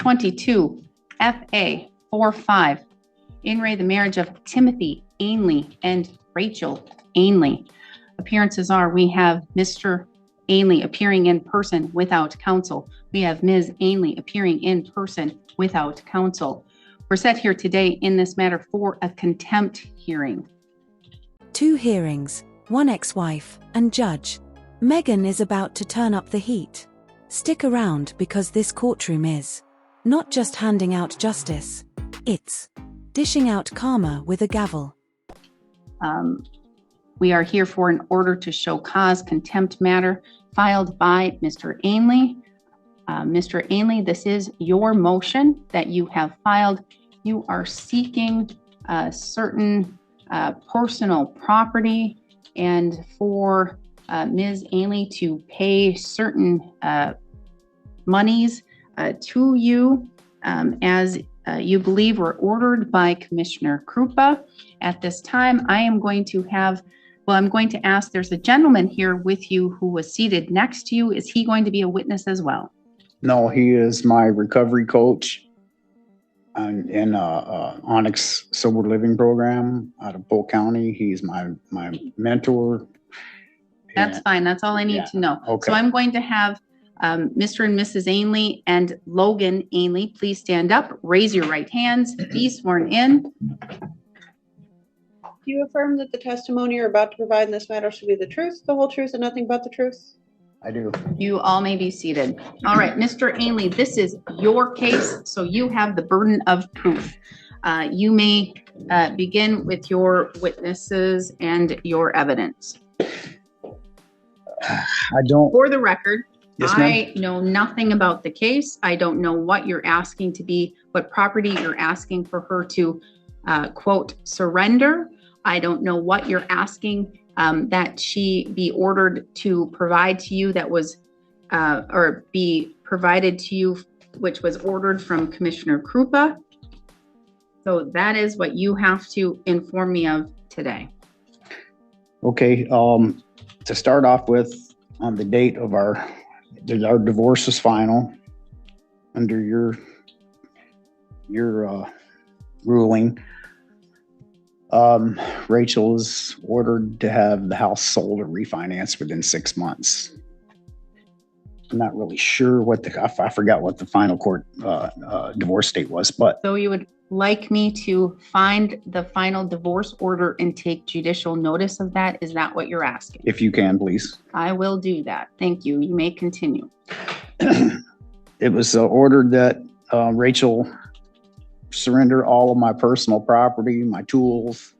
22 FA 45, in re the marriage of Timothy Ainley and Rachel Ainley. Appearances are, we have Mr. Ainley appearing in person without counsel. We have Ms. Ainley appearing in person without counsel. We're set here today in this matter for a contempt hearing. 2 hearings, 1 ex-wife and judge. Megan is about to turn up the heat. Stick around because this courtroom is not just handing out justice, it's dishing out karma with a gavel. We are here for an order to show cause contempt matter filed by Mr. Ainley. Mr. Ainley, this is your motion that you have filed. You are seeking certain personal property and for Ms. Ainley to pay certain monies to you as you believe were ordered by Commissioner Krupa. At this time, I'm going to ask, there's a gentleman here with you who was seated next to you. Is he going to be a witness as well? No, he is my recovery coach in Onyx Sober Living Program out of Polk County. He's my mentor. That's fine. That's all I need to know. Okay. So I'm going to have Mr. and Mrs. Ainley and Logan Ainley, please stand up, raise your right hands, be sworn in. Do you affirm that the testimony you're about to provide in this matter should be the truth, the whole truth, and nothing but the truth? I do. You all may be seated. All right, Mr. Ainley, this is your case, so you have the burden of proof. You may begin with your witnesses and your evidence. I don't. For the record, Yes, I know nothing about the case. I don't know what you're asking to be, what property you're asking for her to, quote, surrender. I don't know what you're asking that she be ordered to provide to you that was, or be provided to you, which was ordered from Commissioner Krupa. So that is what you have to inform me of today. Okay. To start off with, on the date of our divorce is final under your ruling. Rachel is ordered to have the house sold or refinanced within 6 months. I'm not really sure I forgot what the final court divorce date was, but. So you would like me to find the final divorce order and take judicial notice of that? Is that what you're asking? If you can, please. I will do that. Thank you. You may continue. It was ordered that Rachel surrender all of my personal property, my tools,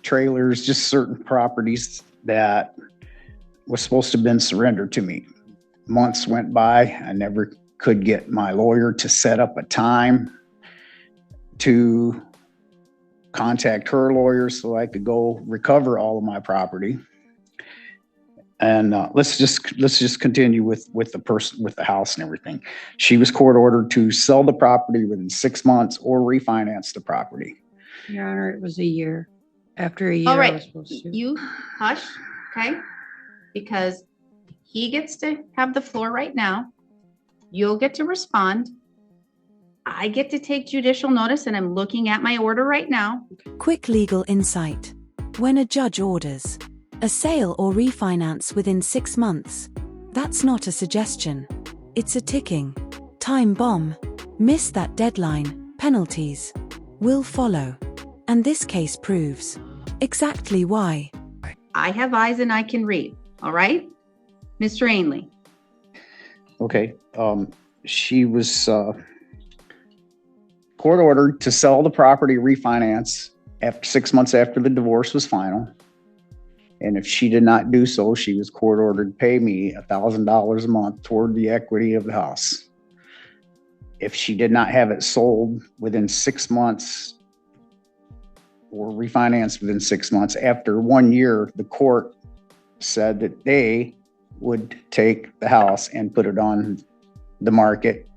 trailers, just certain properties that was supposed to have been surrendered to me. Months went by. I never could get my lawyer to set up a time to contact her lawyer so I could go recover all of my property. And let's just continue with the house and everything. She was court ordered to sell the property within 6 months or refinance the property. Your Honor, it was a year. After a year, All right, I was supposed to. you hush, okay? Because he gets to have the floor right now. You'll get to respond. I get to take judicial notice, and I'm looking at my order right now. Quick legal insight. When a judge orders a sale or refinance within 6 months, that's not a suggestion. It's a ticking time bomb. Miss that deadline, penalties will follow. And this case proves exactly why. I have eyes and I can read, all right? Mr. Ainley. Okay. She was court ordered to sell the property, refinance after 6 months after the divorce was final. And if she did not do so, she was court ordered to pay me $1,000 a month toward the equity of the house. If she did not have it sold within 6 months or refinanced within 6 months, after 1 year, the court said that they would take the house and put it on the market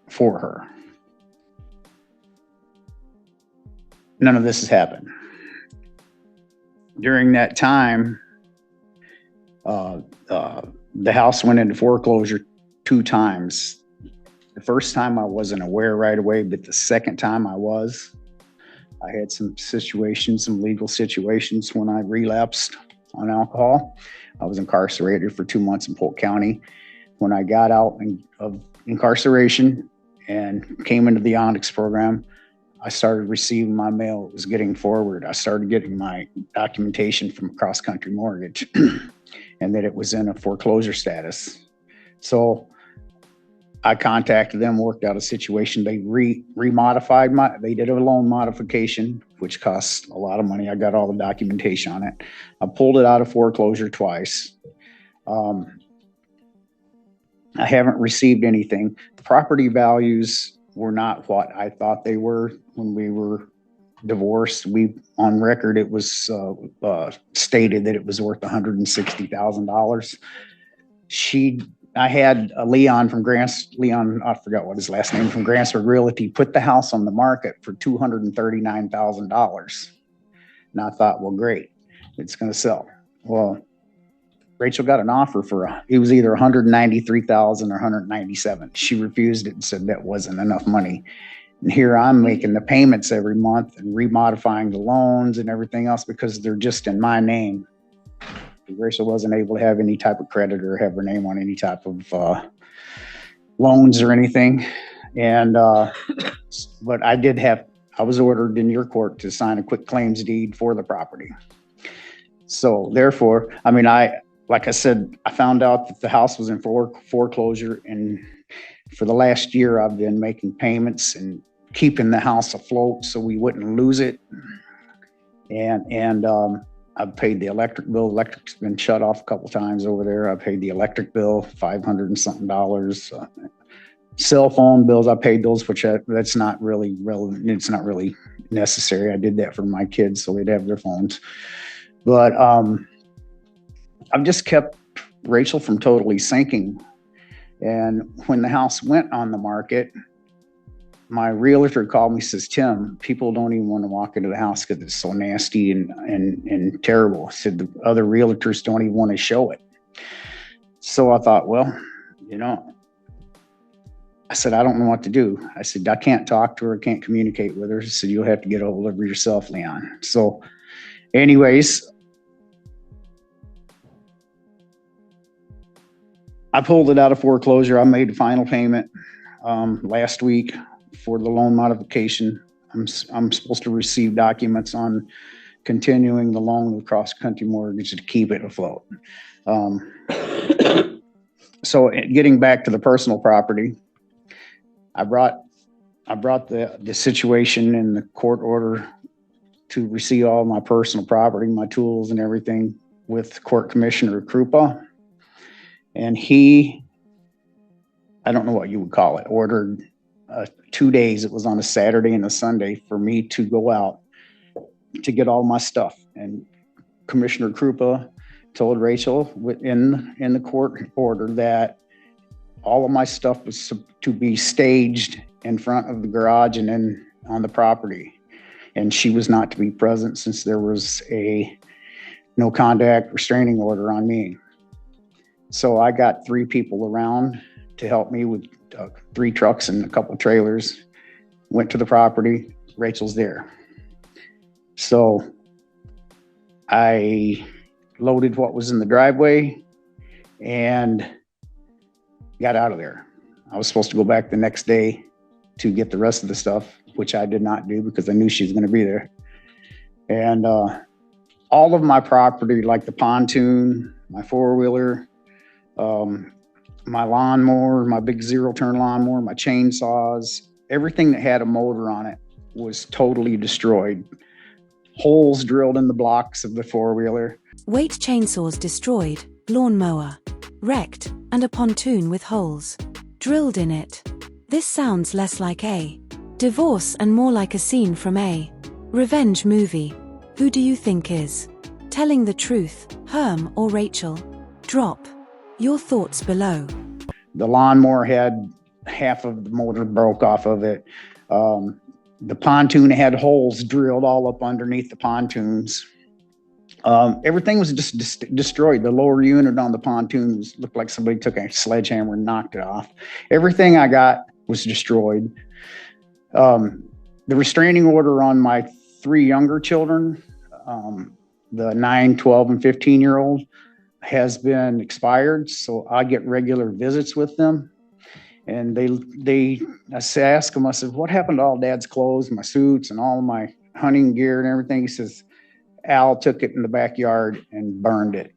for her. None of this has happened. During that time, the house went into foreclosure 2 times. first time I wasn't aware right away, but the second time I was. I had some legal situations when I relapsed on alcohol. I was incarcerated for 2 months in Polk County. When I got out of incarceration and came into the Onyx program, I started receiving my mail. It was getting forward. I started getting my documentation from Cross Country Mortgage and that it was in a foreclosure status. So I contacted them, worked out a situation. They remodified they did a loan modification, which costs a lot of money. I got all the documentation on it. I pulled it out of foreclosure twice. I haven't received anything. The property values were not what I thought they were when we were divorced. On record, it was stated that it was worth $160,000. I had Leon, I forgot what his last name, from Grantsburg Realty, put the house on the market for $239,000. And I thought, well, great, it's going to sell. Well, Rachel got an offer it was either $193,000 or $197,000. She refused it and said that wasn't enough money. And here I'm making the payments every month and remodifying the loans and everything else because they're just in my name. Rachel wasn't able to have any type of credit or have her name on any type of loans or anything. And but I was ordered in your court to sign a quick claims deed for the property. So therefore, like I said, I found out that the house was in foreclosure, and for the last year, I've been making payments and keeping the house afloat so we wouldn't lose it. And I've paid the electric bill. Electric's been shut off a couple times over there. I paid the electric bill, $500 and something. Cell phone bills, I paid those, which that's not really relevant. It's not really necessary. I did that for my kids so they'd have their phones. But I've just kept Rachel from totally sinking. And when the house went on the market, my realtor called me, says, Tim, people don't even want to walk into the house because it's so nasty and terrible. I said, the other realtors don't even want to show it. So I thought, well, I said, I don't know what to do. I said, I can't talk to her, I can't communicate with her. I said, you'll have to get a hold of her yourself, Leon. So anyways, I pulled it out of foreclosure. I made the final payment last week for the loan modification. I'm supposed to receive documents on continuing the loan with Cross Country Mortgage to keep it afloat. So getting back to the personal property, I brought the situation in the court order to receive all my personal property, my tools and everything, with Court Commissioner Krupa. And he, I don't know what you would call it, ordered 2 days. It was on a Saturday and a Sunday for me to go out to get all my stuff. And Commissioner Krupa told Rachel in the court order that all of my stuff was to be staged in front of the garage and then on the property. And she was not to be present since there was a no contact restraining order on me. So I got 3 people around to help me with 3 trucks and a couple of trailers. Went to the property. Rachel's there. So I loaded what was in the driveway and got out of there. I was supposed to go back the next day to get the rest of the stuff, which I did not do because I knew she was going to be there. And all of my property, like the pontoon, my 4-wheeler, my lawnmower, my big 0-turn lawnmower, my chainsaws, everything that had a motor on it was totally destroyed. Holes drilled in the blocks of the 4-wheeler. Weight chainsaws destroyed, lawnmower wrecked, and a pontoon with holes drilled in it. This sounds less like a divorce and more like a scene from a revenge movie. Who do you think is telling the truth, Herm or Rachel? Drop your thoughts below. The lawnmower had half of the motor broke off of it. The pontoon had holes drilled all up underneath the pontoons. Everything was just destroyed. The lower unit on the pontoon looked like somebody took a sledgehammer and knocked it off. Everything I got was destroyed. The restraining order on my 3 younger children, the 9, 12, and 15-year-old, has been expired. So I get regular visits with them. And I ask them, I said, what happened to all Dad's clothes, my suits, and all my hunting gear and everything? He says, Al took it in the backyard and burned it.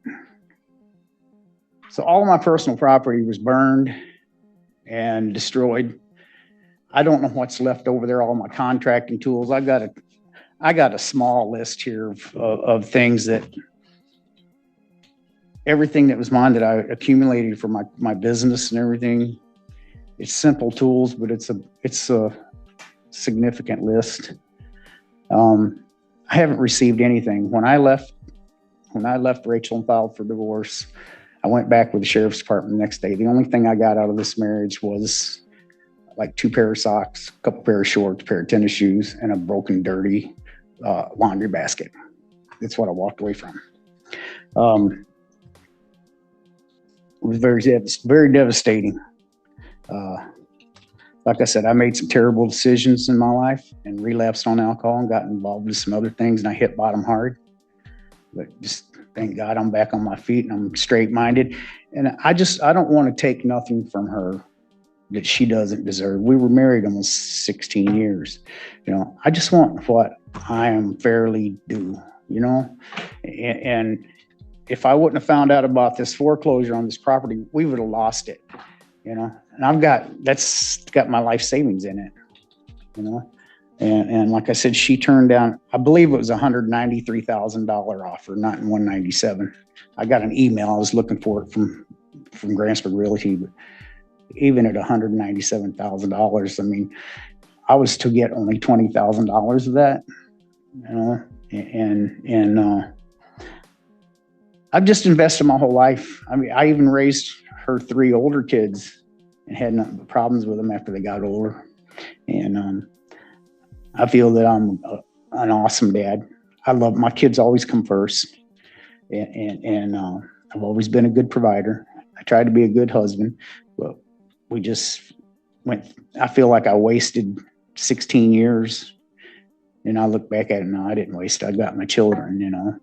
So all of my personal property was burned and destroyed. I don't know what's left over there, all my contracting tools. I got a small list here of things that, everything that was mine that I accumulated for my business and everything. It's simple tools, but it's a significant list. I haven't received anything. When I left Rachel and filed for divorce, I went back with the sheriff's department the next day. The only thing I got out of this marriage was like 2 pair of socks, a couple pair of shorts, a pair of tennis shoes, and a broken, dirty laundry basket. That's what I walked away from. It was very devastating. Like I said, I made some terrible decisions in my life and relapsed on alcohol and got involved with some other things, and I hit bottom hard. But just thank God I'm back on my feet and I'm straight-minded. And I don't want to take nothing from her that she doesn't deserve. We were married almost 16 years. I just want what I am fairly due, and if I wouldn't have found out about this foreclosure on this property, we would have lost it, and that's got my life savings in it, and like I said, she turned down, I believe it was $193,000 offer, not in 197. I got an email. I was looking for it from Grantsburg Realty, but even at $197,000, I mean, I was to get only $20,000 of that, and I've just invested my whole life. I mean, I even raised her 3 older kids and had nothing but problems with them after they got older. And I feel that I'm an awesome dad. I love my kids, always come first. And I've always been a good provider. I tried to be a good husband, but we just I feel like I wasted 16 years. And I look back at it now, I didn't waste it. I got my children,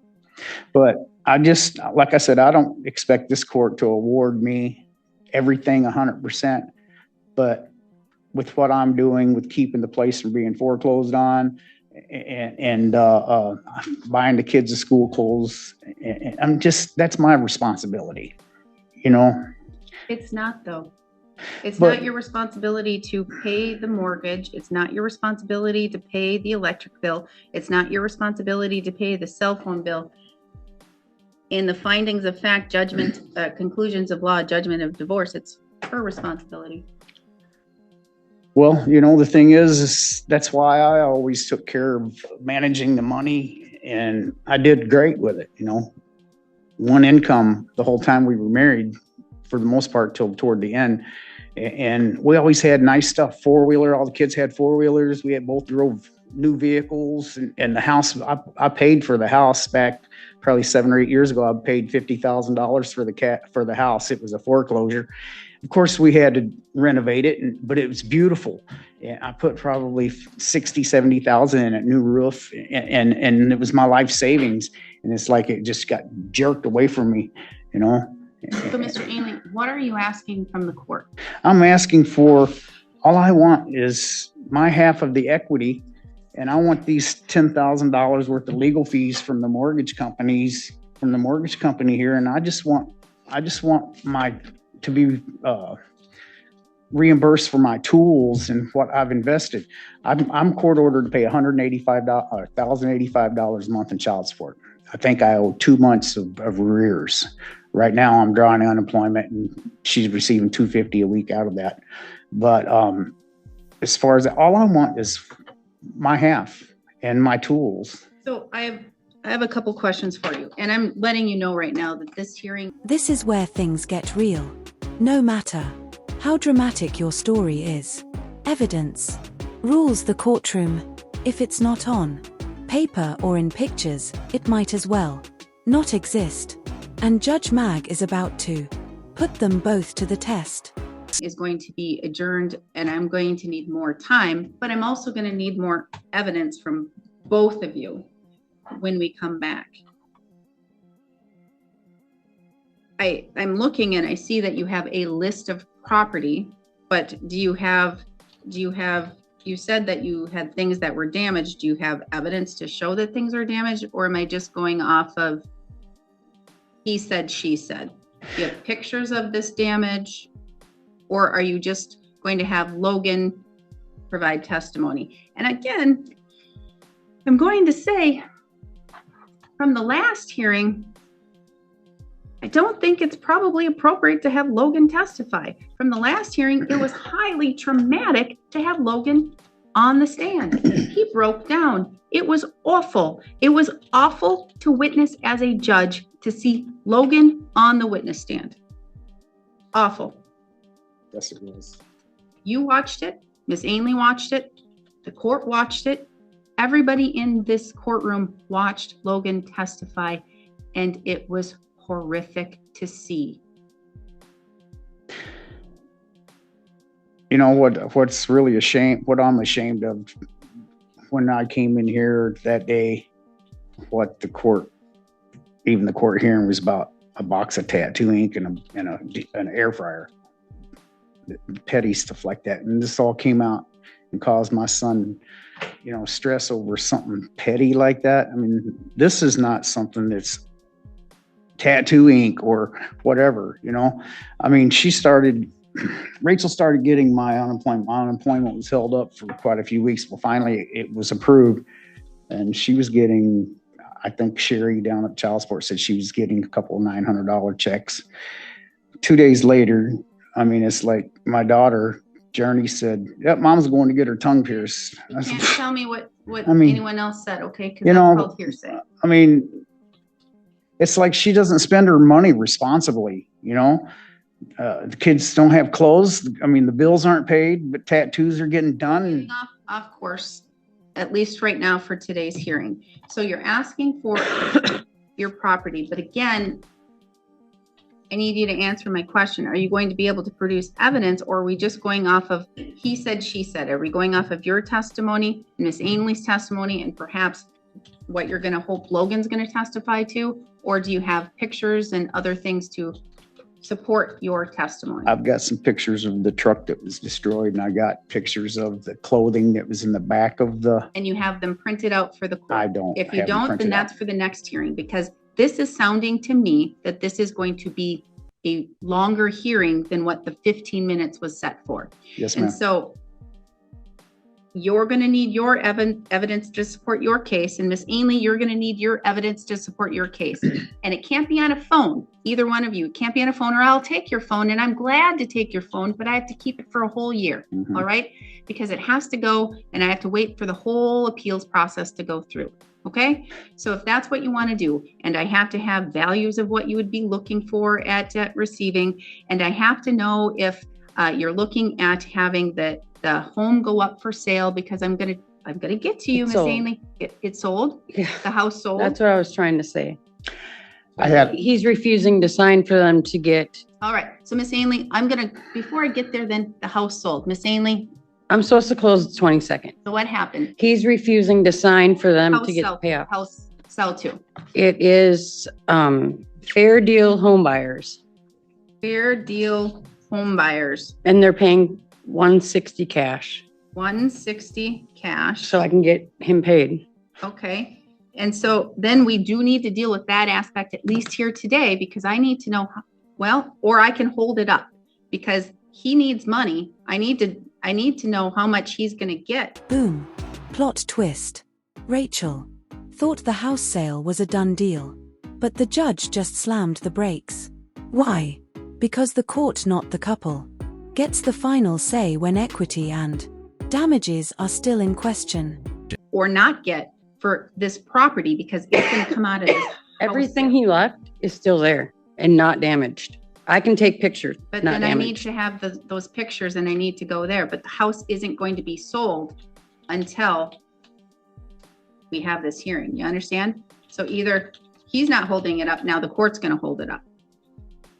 But like I said, I don't expect this court to award me everything 100%, but with what I'm doing with keeping the place from being foreclosed on and buying the kids the school clothes, and that's my responsibility, It's not, though. It's not your responsibility to pay the mortgage. It's not your responsibility to pay the electric bill. It's not your responsibility to pay the cell phone bill. In the findings of fact, judgment, conclusions of law, judgment of divorce, it's her responsibility. Well, the thing is that's why I always took care of managing the money, and I did great with it. One income the whole time we were married, for the most part, till toward the end. And we always had nice stuff, 4-wheeler. All the kids had 4-wheelers. We had both drove new vehicles, and the house, I paid for the house back probably 7 or 8 years ago. I paid $50,000 for the house. It was a foreclosure. Of course, we had to renovate it, but it was beautiful. And I put probably 60, 70,000 in a new roof, and it was my life savings. And it's like it just got jerked away from me, So, Mr. Ainley, what are you asking from the court? I'm asking all I want is my half of the equity, and I want these $10,000 worth of legal fees from the mortgage company here, and I just want to be reimbursed for my tools and what I've invested. I'm court ordered to pay $1,085 a month in child support. I think I owe 2 months of arrears. Right now, I'm drawing unemployment, and she's receiving $250 a week out of that. But as far as that, all I want is my half and my tools. So I have a couple questions for you, and I'm letting you know right now that this hearing. This is where things get real. No matter how dramatic your story is, evidence rules the courtroom. If it's not on paper or in pictures, it might as well not exist. And Judge Mag is about to put them both to the test. is going to be adjourned and I'm going to need more time, but I'm also going to need more evidence from both of you when we come back. I'm looking and I see that you have a list of property, but you said that you had things that were damaged. Do you have evidence to show that things are damaged, or am I just going off of he said, she said? Do you have pictures of this damage, or are you just going to have Logan provide testimony? And again, I'm going to say from the last hearing, I don't think it's probably appropriate to have Logan testify. From the last hearing, it was highly traumatic to have Logan on the stand. He broke down. It was awful. It was awful to witness as a judge to see Logan on the witness stand. Awful. Yes, it was. You watched it. Miss Ainley watched it. The court watched it. Everybody in this courtroom watched Logan testify, and it was horrific to see. You know what's really what I'm ashamed of, when I came in here that day, what the court hearing was about a box of tattoo ink and an air fryer, petty stuff like that. And this all came out and caused my son, stress over something petty like that. I mean, this is not something that's tattoo ink or whatever, I mean, Rachel started getting my unemployment. My unemployment was held up for quite a few weeks. Well, finally it was approved, and she was getting, I think Sherry down at Child Support said she was getting a couple of $900 checks. 2 days later, I mean, it's like my daughter, Journey, said, yep, mom's going to get her tongue pierced. You can't tell me what anyone else said, okay? Because that's called hearsay. I mean, it's like she doesn't spend her money responsibly, the kids don't have clothes. I mean, the bills aren't paid, but tattoos are getting done. Off course, at least right now for today's hearing. So you're asking for your property, but again, I need you to answer my question. Are you going to be able to produce evidence, or are we just going off of he said, she said? Are we going off of your testimony, Miss Ainley's testimony, and perhaps what you're going to hope Logan's going to testify to? Or do you have pictures and other things to support your testimony? I've got some pictures of the truck that was destroyed, and I got pictures of the clothing that was in the back of the... And you have them printed out for the court? I don't. If you don't, then that's for the next hearing, because this is sounding to me that this is going to be a longer hearing than what the 15 minutes was set for. Yes, ma'am. And so you're going to need your evidence to support your case. And Miss Ainley, you're going to need your evidence to support your case. And it can't be on a phone. Either one of you. It can't be on a phone, or I'll take your phone, and I'm glad to take your phone, but I have to keep it for a whole year. Mm-hmm. All right? Because it has to go, and I have to wait for the whole appeals process to go through. Okay? So if that's what you want to do, and I have to have values of what you would be looking for at receiving, and I have to know if you're looking at having the home go up for sale, because I'm gonna get to you, Miss Ainley. It's sold. Yeah, the house sold. that's what I was trying to say. I He's refusing to sign for them to get. All right. So Miss Ainley, before I get there, then the house sold. Miss Ainley. I'm supposed to close the 22nd. So what happened? He's refusing to sign for them House to get sell, the payoff. House sell to. It is Fair Deal Home Buyers. Fair Deal Home Buyers. And they're paying $160 cash. $160 cash. So I can get him paid. Okay. And so then we do need to deal with that aspect, at least here today, because I need to know or I can hold it up, because he needs money. I need to know how much he's going to get. Boom. Plot twist. Rachel thought the house sale was a done deal, but the judge just slammed the brakes. Why? Because the court, not the couple, gets the final say when equity and damages are still in question. Or not get for this property, because it's going to come out of this Everything he left is still there and not damaged. I can take pictures, but not then damaged. I need to have those pictures, and I need to go there. But the house isn't going to be sold until we have this hearing. You understand? So either he's not holding it up now, the court's going to hold it up.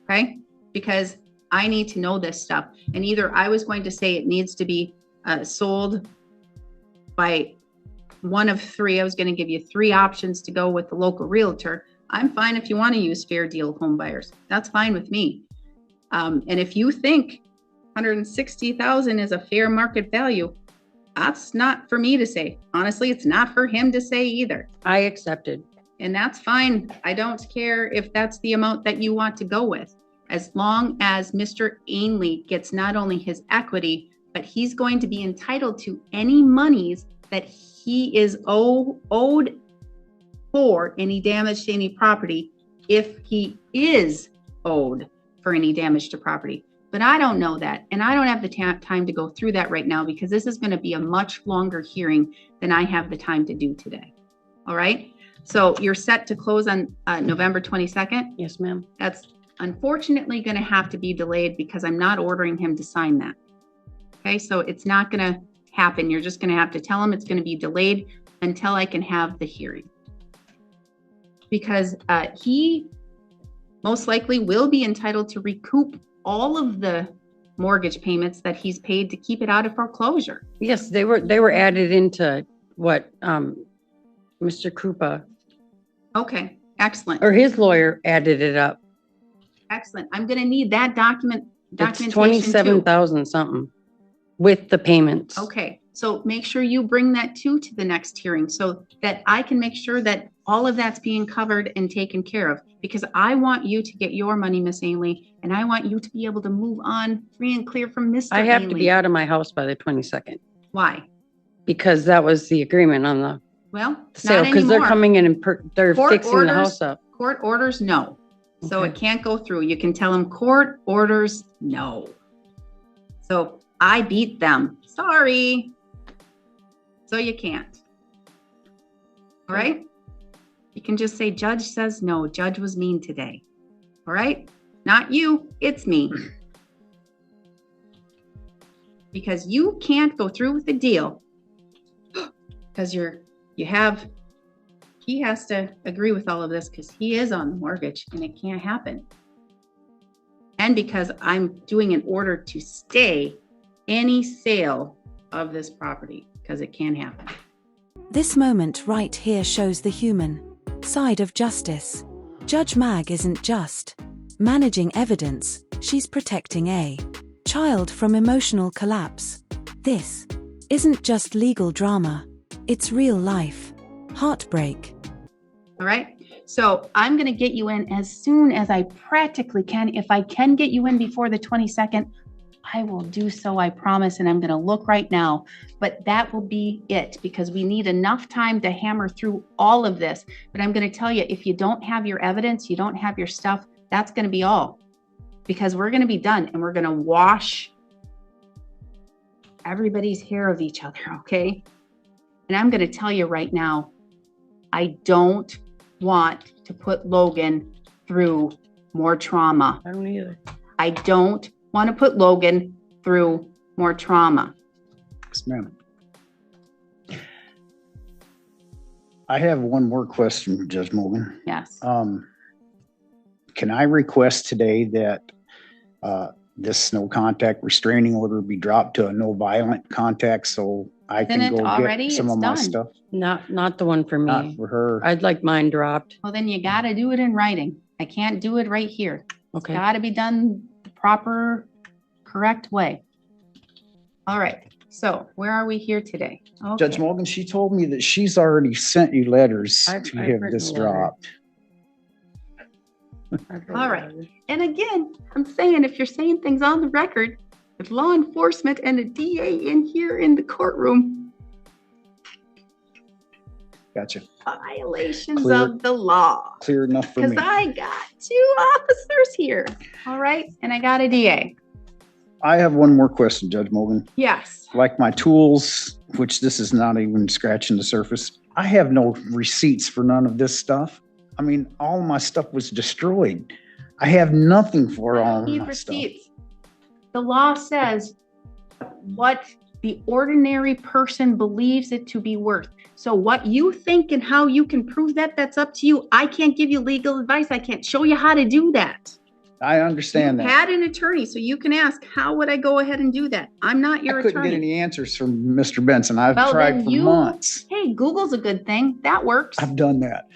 Okay? Because I need to know this stuff. And either I was going to say it needs to be sold by one of three. I was going to give you three options to go with the local realtor. I'm fine if you want to use fair deal home buyers. That's fine with me. And if you think 160,000 is a fair market value, that's not for me to say. Honestly, it's not for him to say either. I accepted. And that's fine. I don't care if that's the amount that you want to go with, as long as Mr. Ainley gets not only his equity, but he's going to be entitled to any monies that he is owed for any damage to any property, if he is owed for any damage to property. But I don't know that, and I don't have the time to go through that right now, because this is going to be a much longer hearing than I have the time to do today. All right, so you're set to close on November 22nd. Yes, ma'am. That's unfortunately going to have to be delayed because I'm not ordering him to sign that. Okay, so it's not going to happen. You're just going to have to tell him it's going to be delayed until I can have the hearing, because he most likely will be entitled to recoup all of the mortgage payments that he's paid to keep it out of foreclosure. Yes, they were added into what Mr. Krupa Okay, excellent. or his lawyer added it up. Excellent. I'm going to need that It's documentation too. 27,000 something with the payments. Okay, so make sure you bring that to the next hearing so that I can make sure that all of that's being covered and taken care of, because I want you to get your money, Miss Ainley, and I want you to be able to move on free and clear from Mr. I have to Ainley. be out of my house by the 22nd Why? because that was the agreement on the Well, sale, not because they're anymore. coming in and they're Court fixing orders- the house up. Court orders, no. So Okay. it can't go through. You can tell them court orders, no. So I beat them. Sorry. So you can't. All right? You can just say, judge says no. Judge was mean today. All right? Not you, it's me. Because you can't go through with the deal because he has to agree with all of this because he is on the mortgage and it can't happen. And because I'm doing an order to stay any sale of this property because it can't happen. This moment right here shows the human side of justice. Judge Mag isn't just managing evidence, she's protecting a child from emotional collapse. This isn't just legal drama, it's real life heartbreak. All right. So I'm going to get you in as soon as I practically can. If I can get you in before the 22nd, I will do so, I promise. And I'm going to look right now, but that will be it because we need enough time to hammer through all of this. But I'm going to tell you, if you don't have your evidence, you don't have your stuff, that's going to be all, because we're going to be done and we're going to wash everybody's hair of each other. Okay. And I'm going to tell you right now, I don't want to put Logan through more trauma. I don't either. I don't want to put Logan through more trauma. Yes, ma'am. I have one more question, Judge Morgan. Yes. Can I request today that this no contact restraining order be dropped to a no violent contact so I Isn't can it go already? get some It's of my done. stuff? Not the one for Not me. for her. I'd like mine dropped. Well, then you got to do it in writing. I can't do it right here. Okay. Got to be done the proper, correct way. All right. So where are we here today? Judge Okay. Morgan, she told me that she's already sent you letters I've to have written this a letter. dropped. All right. And again, I'm saying, if you're saying things on the record with law enforcement and a DA in here in the courtroom, Gotcha. violations Clear. of the law. Clear enough for Because me. I got 2 officers here. All right. And I got a DA. I have one more question, Judge Morgan. Yes. Like my tools, which this is not even scratching the surface, I have no receipts for none of this stuff. I mean, all my stuff was destroyed. I have nothing for all of Need my stuff. receipts. The law says what the ordinary person believes it to be worth. So what you think and how you can prove that, that's up to you. I can't give you legal advice. I can't show you how to do that. I understand You that. had an attorney, so you can ask, how would I go ahead and do that? I'm not your I couldn't get attorney. any answers from Mr. Benson. I've Well, tried then for you- months. Hey, Google's a good thing. That works. I've done that.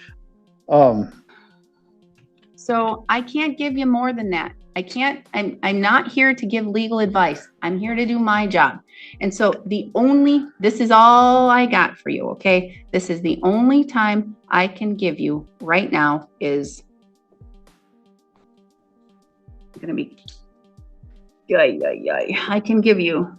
So I can't give you more than that. I can't, I'm not here to give legal advice. I'm here to do my job. And so this is all I got for you, okay? This is the only time I can give you right now is gonna be, I can give you